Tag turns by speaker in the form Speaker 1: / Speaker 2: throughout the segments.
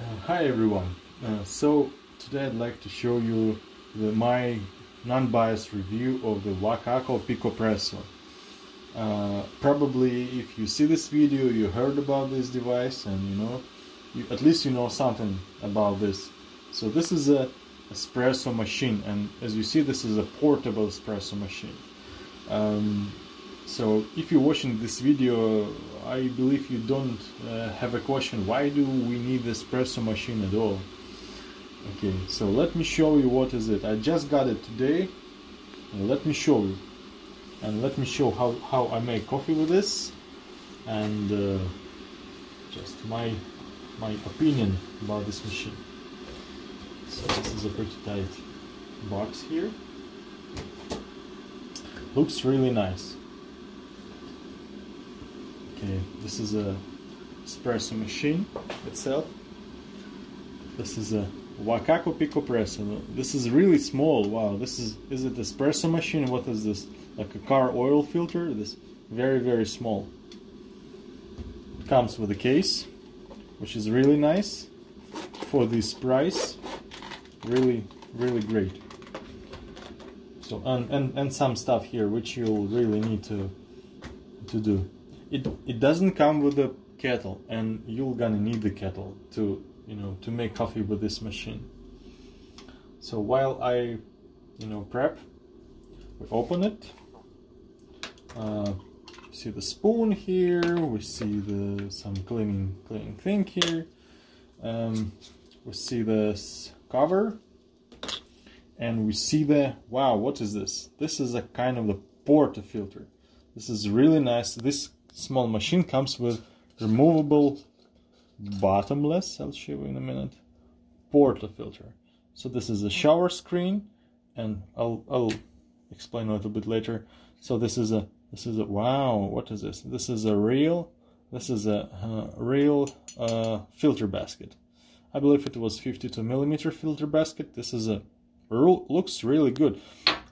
Speaker 1: Hi everyone. So today I'd like to show you my non-biased review of the Wacaco Picopresso. Probably if you see this video you heard about this device and at least you know something about this. So this is a espresso machine, and as you see this is a portable espresso machine. So if you're watching this video, I believe you don't have a question, why do we need the espresso machine at all? Okay, so let me show you what is it. I just got it today, and let me show you. And let me show how I make coffee with this, and just my opinion about this machine. So this is a pretty tight box here. Looks really nice. Okay, this is a espresso machine itself. This is a Wacaco Picopresso. This is really small. Wow, is it espresso machine? What is this? Like a car oil filter? This very small. It comes with a case, which is really nice for this price. Really great. So and some stuff here which you'll really need to do. It doesn't come with a kettle, and you're gonna need the kettle to make coffee with this machine. So while I prep, we open it. See the spoon here. We see some cleaning thing here. We see this cover, and we see wow, what is this? This is a kind of the portafilter. This is really nice. This small machine comes with removable bottomless, I'll show you in a minute, portafilter. So this is a shower screen, and I'll explain a little bit later. So this is a wow, what is this? This is a real filter basket. I believe it was 52mm filter basket. This is looks really good.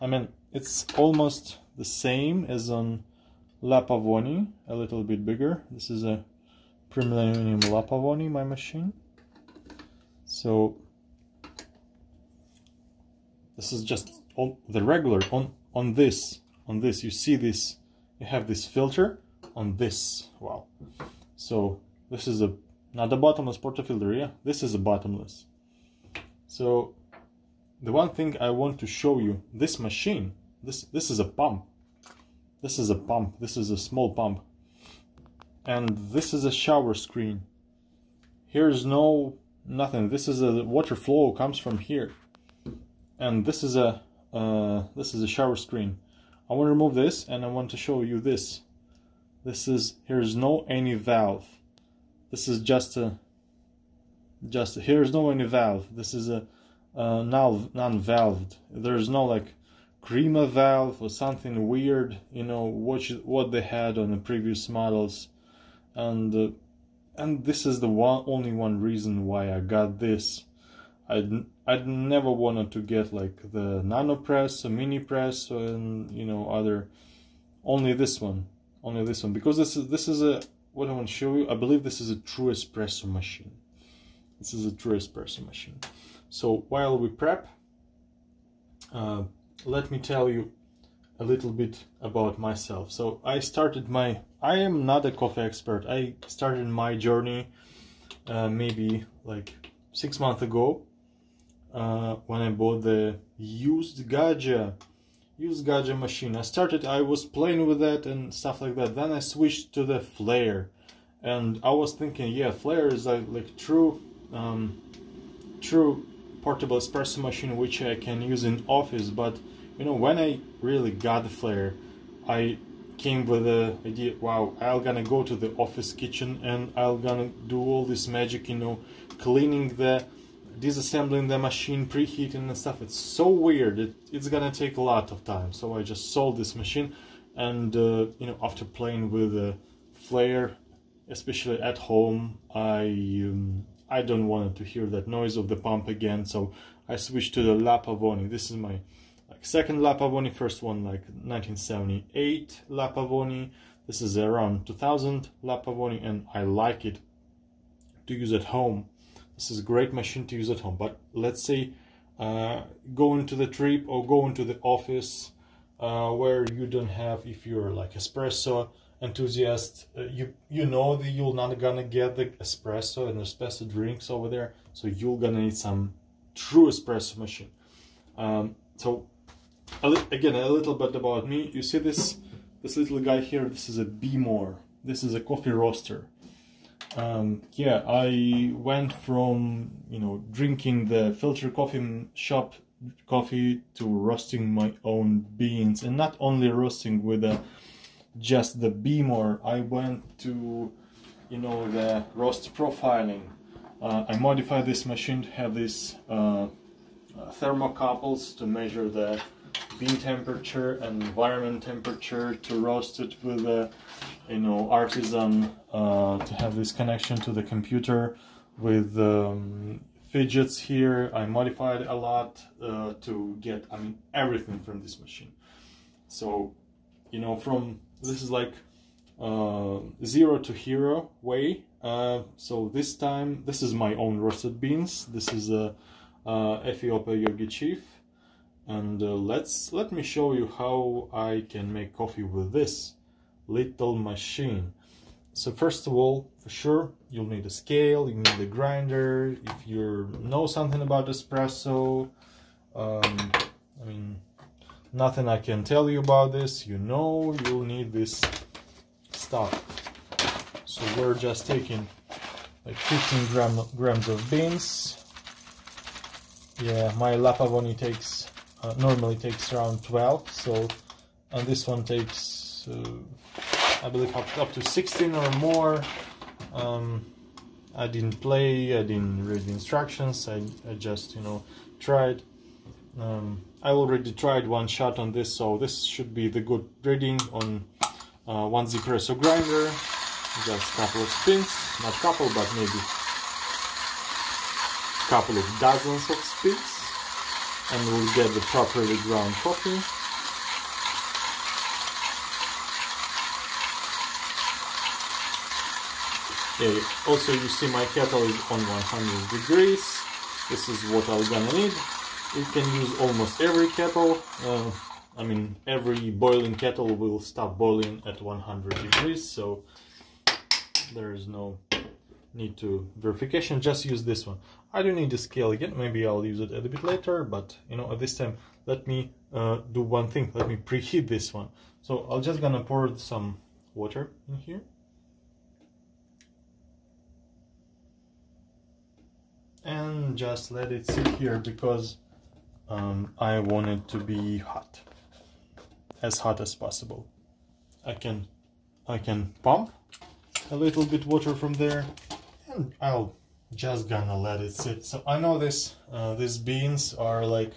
Speaker 1: I mean, it's almost the same as on La Pavoni, a little bit bigger. This is a premium La Pavoni, my machine. So this is just on the regular on this you see this, you have this filter on this. Wow. So this is not a bottomless portafilter, yeah, this is a bottomless. So the one thing I want to show you, this machine, this is a pump. This is a pump. This is a small pump. And this is a shower screen. Here's nothing. This is a water flow comes from here. And this is a shower screen. I want to remove this, and I want to show you this. Here's no any valve. This is just here's no any valve. This is a non-valved. There's no like Crema valve or something weird, what they had on the previous models, and this is the only one reason why I got this. I'd never wanted to get like the nano press or mini press and other. Only this one, because this is a what I want to show you. I believe this is a true espresso machine. This is a true espresso machine. So while we prep, let me tell you a little bit about myself. So I am not a coffee expert. I started my journey maybe like 6 months ago when I bought the used Gaja machine. I was playing with that and stuff like that. Then I switched to the Flare, and I was thinking, yeah, Flare is like true portable espresso machine which I can use in office. But when I really got the Flare, I came with the idea, wow, I'm gonna go to the office kitchen and I'm gonna do all this magic, cleaning disassembling the machine, preheating and stuff. It's so weird. It's gonna take a lot of time. So I just sold this machine, and after playing with the Flare, especially at home, I don't want to hear that noise of the pump again, so I switched to the La Pavoni. This is my second La Pavoni. First one like 1978 La Pavoni. This is around 2000 La Pavoni, and I like it to use at home. this is a great machine to use at home. But let's say go into the trip or go into the office where you don't have, if you're like espresso enthusiast, you know that you're not gonna get the espresso and espresso drinks over there, so you're gonna need some true espresso machine. So again, a little bit about me. You see this little guy here? This is a Beemore. This is a coffee roaster. Yeah, I went from, you know, drinking the filter coffee shop coffee to roasting my own beans, and not only roasting with just the Beemore. I went to, you know, the roast profiling. I modified this machine to have these thermocouples to measure the bean temperature and environment temperature, to roast it with a, you know, artisan, to have this connection to the computer with fidgets here. I modified a lot to get, I mean, everything from this machine. So, you know, from this is like 0 to hero way. So this time, this is my own roasted beans. This is a Ethiopia Yogi Chief, and let me show you how I can make coffee with this little machine. So first of all, for sure, you'll need a scale, you need a grinder. If you know something about espresso, I mean, nothing I can tell you about this. You know, you'll need this stuff. So we're just taking like 15 grams of beans. Yeah, my Lapavoni takes normally takes around 12. So, and this one takes I believe up to 16 or more. I didn't play, I didn't read the instructions, I just, you know, tried. I already tried one shot on this, so this should be the good reading on one Espresso grinder. Just a couple of spins, not couple, but maybe a couple of dozens of spins, and we'll get the properly ground coffee. Okay, also you see my kettle is on 100 degrees. This is what I'm gonna need. You can use almost every kettle. I mean, every boiling kettle will stop boiling at 100 degrees, so there is no need to verification. Just use this one. I don't need a scale again. Maybe I'll use it a little bit later, but you know, at this time, let me do one thing. Let me preheat this one. So I'm just gonna pour some water in here. And just let it sit here because I want it to be hot, as hot as possible. I can pump a little bit water from there, and I'll just gonna let it sit. So I know this these beans are like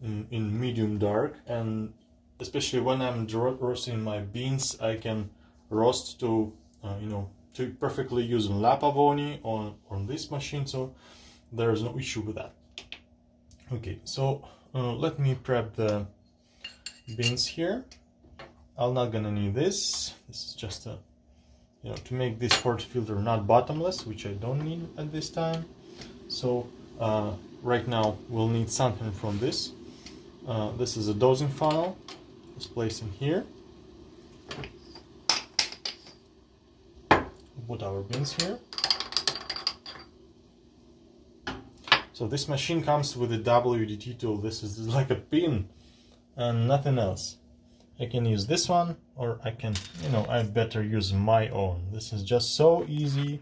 Speaker 1: in medium dark, and especially when I'm roasting my beans, I can roast to you know, to perfectly use Lapavoni on this machine, so there's no issue with that. Okay, so let me prep the beans here. I'm not gonna need this. This is just a, you know, to make this portafilter not bottomless, which I don't need at this time. So right now we'll need something from this. This is a dosing funnel. Let's place in here. Put our beans here. So this machine comes with a WDT tool. This is like a pin and nothing else. I can use this one, or I can, you know, I better use my own. This is just so easy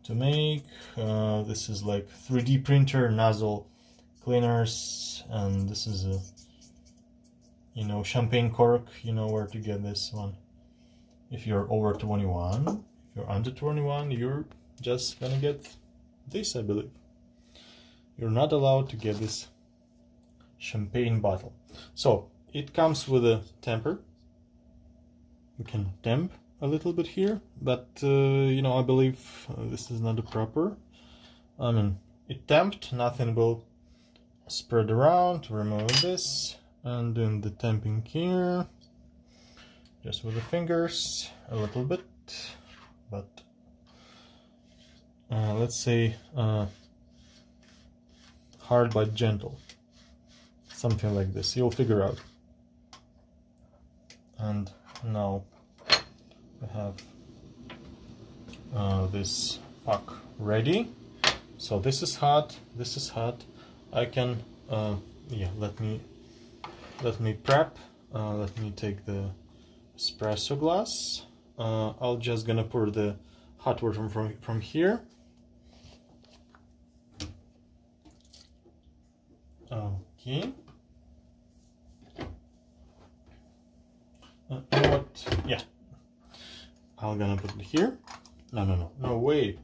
Speaker 1: to make. This is like 3D printer nozzle cleaners, and this is a, you know, champagne cork. You know where to get this one. If you're over 21, if you're under 21, you're just gonna get this, I believe. You're not allowed to get this champagne bottle. So it comes with a temper. We can temp a little bit here, but you know, I believe this is not the proper. I mean, it temped, nothing will spread around. Remove this and doing the temping here, just with the fingers a little bit, but let's say hard but gentle. Something like this, you'll figure out. And now we have this puck ready. So this is hot, this is hot. I can, yeah, let me prep. Let me take the espresso glass. I'll just gonna pour the hot water from here. Okay. You know what? Yeah. I'm gonna put it here. No, wait.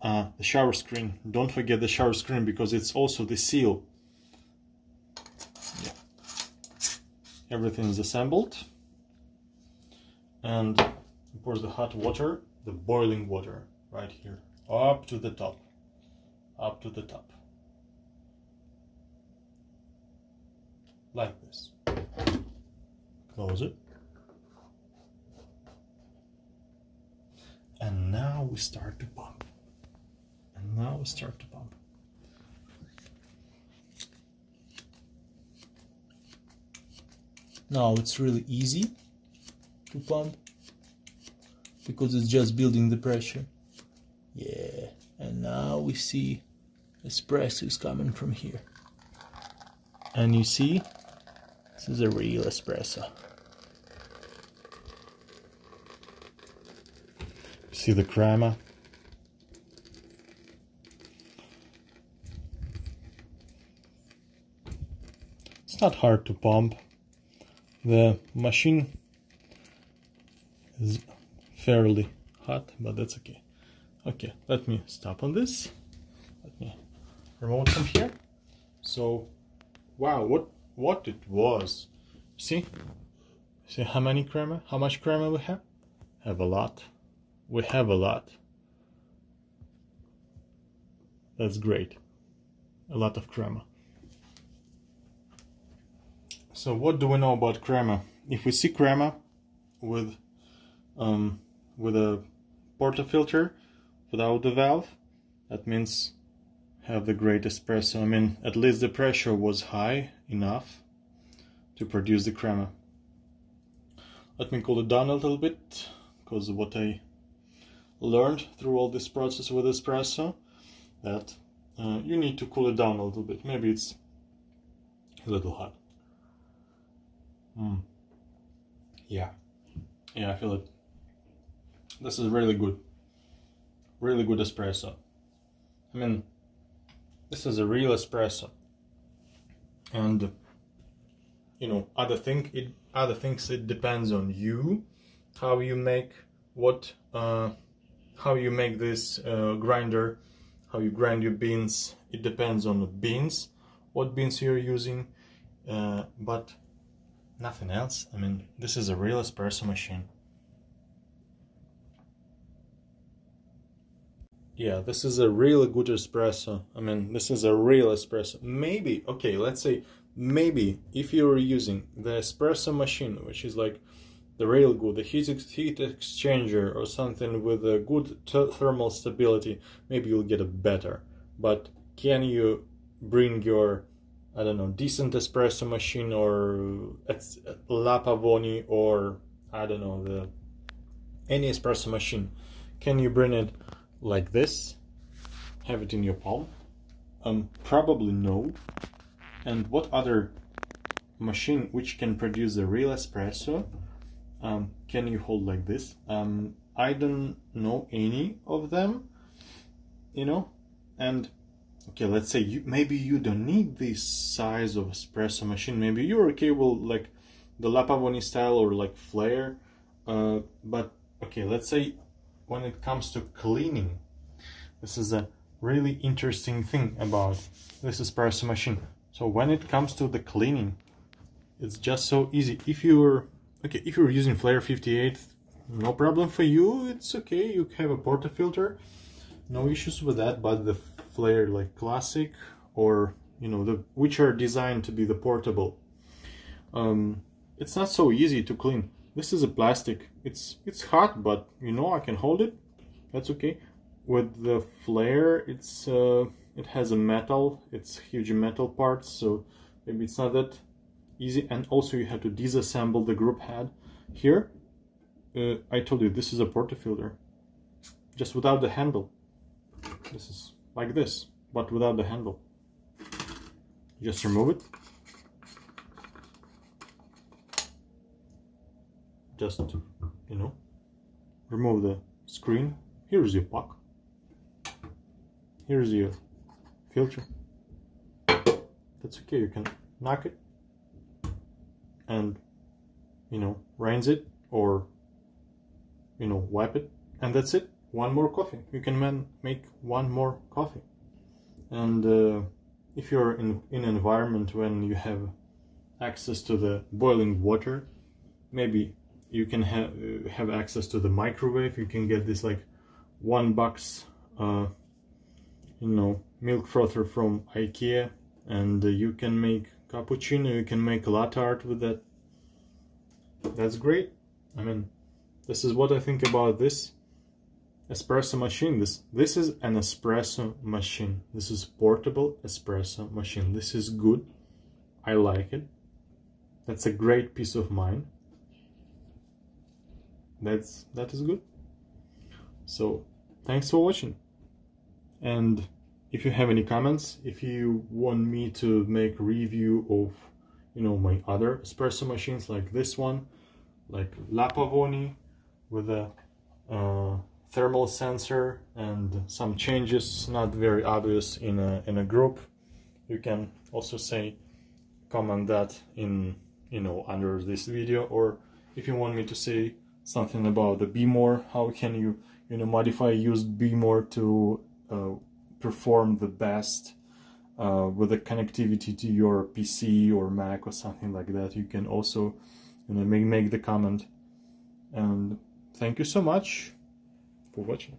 Speaker 1: The shower screen. Don't forget the shower screen, because it's also the seal. Yeah. Everything is assembled. And pour the hot water, the boiling water, right here, up to the top. Up to the top. Like this. Close it. And now we start to pump. And now we start to pump. Now it's really easy to pump because it's just building the pressure. Yeah, and now we see espresso is coming from here. And you see, this is a real espresso. See the crema? It's not hard to pump. The machine is fairly hot, but that's okay. Okay, let me stop on this. Let me remote from here. So, wow, what it was. See how many crema? How much crema we have? Have a lot. We have a lot. That's great. A lot of crema. So what do we know about crema? If we see crema with a portafilter without the valve, that means have the great espresso. I mean, at least the pressure was high enough to produce the crema. Let me cool it down a little bit, because what I learned through all this process with espresso, that you need to cool it down a little bit. Maybe it's a little hot. Yeah, I feel it. This is really good espresso. I mean, this is a real espresso, and you know, other things it depends on you, how you make how you make this grinder, how you grind your beans. It depends on the beans, what beans you're using, but nothing else. I mean, this is a real espresso machine. Yeah, this is a really good espresso. I mean, this is a real espresso. Maybe, okay, let's say, maybe if you're using the espresso machine, which is like the real good, the heat exchanger or something with a good thermal stability, maybe you'll get a better. But can you bring your, I don't know, decent espresso machine or La Pavoni or I don't know, any espresso machine, can you bring it like this, have it in your palm? Probably no. And what other machine which can produce a real espresso can you hold like this? I don't know any of them, you know. And okay, let's say maybe you don't need this size of espresso machine. Maybe you're okay with like the La Pavoni style or like flare. But okay, let's say when it comes to cleaning, this is a really interesting thing about this espresso machine. So when it comes to the cleaning, it's just so easy. If you're using Flare 58, no problem for you. It's okay. You have a portafilter, no issues with that. But the Flare like Classic, or you know, which are designed to be the portable, it's not so easy to clean. This is a plastic. It's hot, but you know, I can hold it. That's okay. With the Flare, it's it has a metal, it's huge metal parts, so maybe it's not that easy. And also you have to disassemble the group head. Here, I told you this is a portafilter, just without the handle. This is like this, but without the handle. Just remove it. Just, you know, remove the screen. Here's your puck. Here's your filter. That's okay, you can knock it and, you know, rinse it or, you know, wipe it, and that's it. One more coffee. You can make one more coffee. And if you're in an environment when you have access to the boiling water, maybe you can have access to the microwave. You can get this like $1 you know, milk frother from IKEA, and you can make cappuccino, you can make latte art with that. That's great. I mean, this is what I think about this espresso machine. This is an espresso machine. This is portable espresso machine. This is good. I like it. That's a great peace of mind. That is good. So thanks for watching. And if you have any comments, if you want me to make a review of, you know, my other espresso machines like this one, like La Pavoni with a thermal sensor and some changes not very obvious in a group, you can also comment that in, you know, under this video. Or if you want me to say something about the BeMore, how can you know, modify used BeMore to perform the best with the connectivity to your PC or Mac or something like that, you can also, you know, make the comment. And thank you so much for watching.